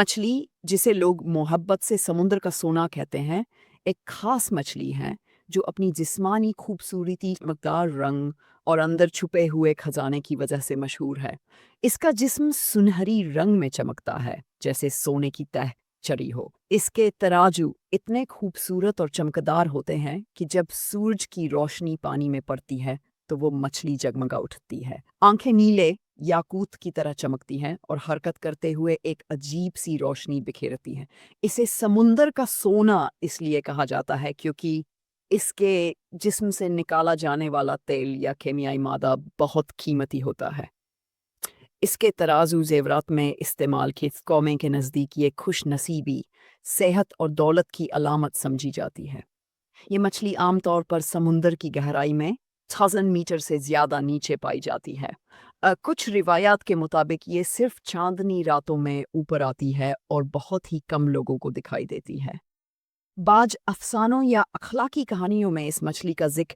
मछली, जिसे लोग मोहब्बत से समुद्र का सोना कहते हैं, एक खास मछली है जो अपनी जिस्मानी खूबसूरती, चमकदार रंग और अंदर छुपे हुए खजाने की वजह से मशहूर है। इसका जिस्म सुनहरी रंग में चमकता है, जैसे सोने की तह चढ़ी हो। इसके तराजू इतने खूबसूरत और चमकदार होते हैं कि जब सूरज की रोशनी पानी में पड़ती है तो वो मछली जगमगा उठती है। आंखें नीले याकूत की तरह चमकती हैं और हरकत करते हुए एक अजीब सी रोशनी बिखेरती हैं। इसे समुंदर का सोना इसलिए कहा जाता है क्योंकि इसके जिस्म से निकाला जाने वाला तेल या केमियाई मादा बहुत कीमती होता है। इसके तराजू ज़ेवरात में इस्तेमाल की कौमें के नज़दीक ये खुश नसीबी, सेहत और दौलत की अलामत समझी जाती है। ये मछली आमतौर पर समुंदर की गहराई में 1000 मीटर से ज़्यादा नीचे पाई जाती है। कुछ रिवायात के मुताबिक ये सिर्फ चांदनी रातों में ऊपर आती है और बहुत ही कम लोगों को दिखाई देती है। बाज अफसानों या अखलाकी कहानियों में इस मछली का जिक्र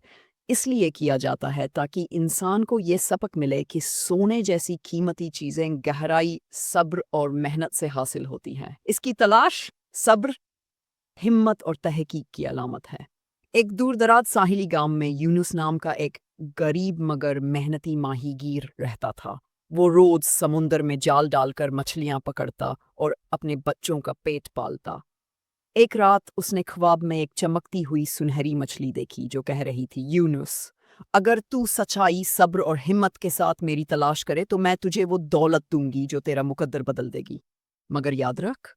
इसलिए किया जाता है ताकि इंसान को ये सबक मिले कि सोने जैसी कीमती चीज़ें गहराई, सब्र और मेहनत से हासिल होती हैं। इसकी तलाश सब्र, हिम्मत और तहकीक की अलामत है। एक दूर-दराज साहिली गांव में यूनुस नाम का एक गरीब मगर मेहनती माहीगीर रहता था। वो रोज समुंदर में जाल डालकर मछलियां पकड़ता और अपने बच्चों का पेट पालता। एक रात उसने ख्वाब में एक चमकती हुई सुनहरी मछली देखी जो कह रही थी, यूनुस, अगर तू सच्चाई, सब्र और हिम्मत के साथ मेरी तलाश करे तो मैं तुझे वो दौलत दूंगी जो तेरा मुकद्दर बदल देगी। मगर याद रख,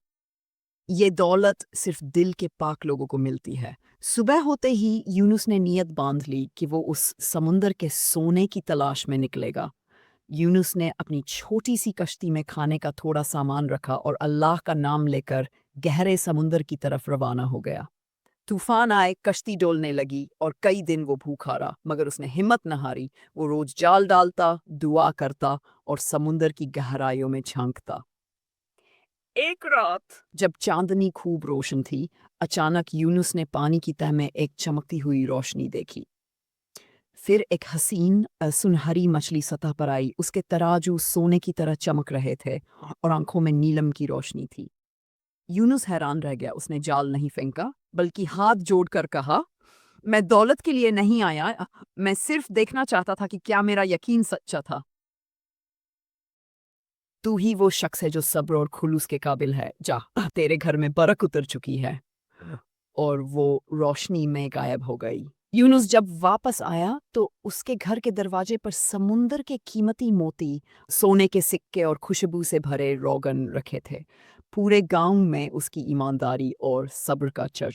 ये दौलत सिर्फ दिल के पाक लोगों को मिलती है। सुबह होते ही यूनुस ने नियत बांध ली कि वो उस समुंदर के सोने की तलाश में निकलेगा। यूनुस ने अपनी छोटी सी कश्ती में खाने का थोड़ा सामान रखा और अल्लाह का नाम लेकर गहरे समुंदर की तरफ रवाना हो गया। तूफान आए, कश्ती डोलने लगी और कई दिन वो भूखा रहा, मगर उसने हिम्मत न हारी। वो रोज जाल डालता, दुआ करता और समुंदर की गहराइयों में झांकता। एक रात जब चांदनी खूब रोशन थी, अचानक यूनुस ने पानी की तह में एक चमकती हुई रोशनी देखी। फिर एक हसीन सुनहरी मछली सतह पर आई। उसके तराजू सोने की तरह चमक रहे थे और आंखों में नीलम की रोशनी थी। यूनुस हैरान रह गया। उसने जाल नहीं फेंका, बल्कि हाथ जोड़कर कहा, मैं दौलत के लिए नहीं आया, मैं सिर्फ देखना चाहता था कि क्या मेरा यकीन सच्चा था। तू ही वो शख्स है जो सब्र और खुलूस के काबिल है। जा, तेरे घर में बरकत उतर चुकी है। और वो रोशनी में गायब हो गई। यूनुस जब वापस आया तो उसके घर के दरवाजे पर समुंदर के कीमती मोती, सोने के सिक्के और खुशबू से भरे रोगन रखे थे। पूरे गांव में उसकी ईमानदारी और सब्र का चर्चा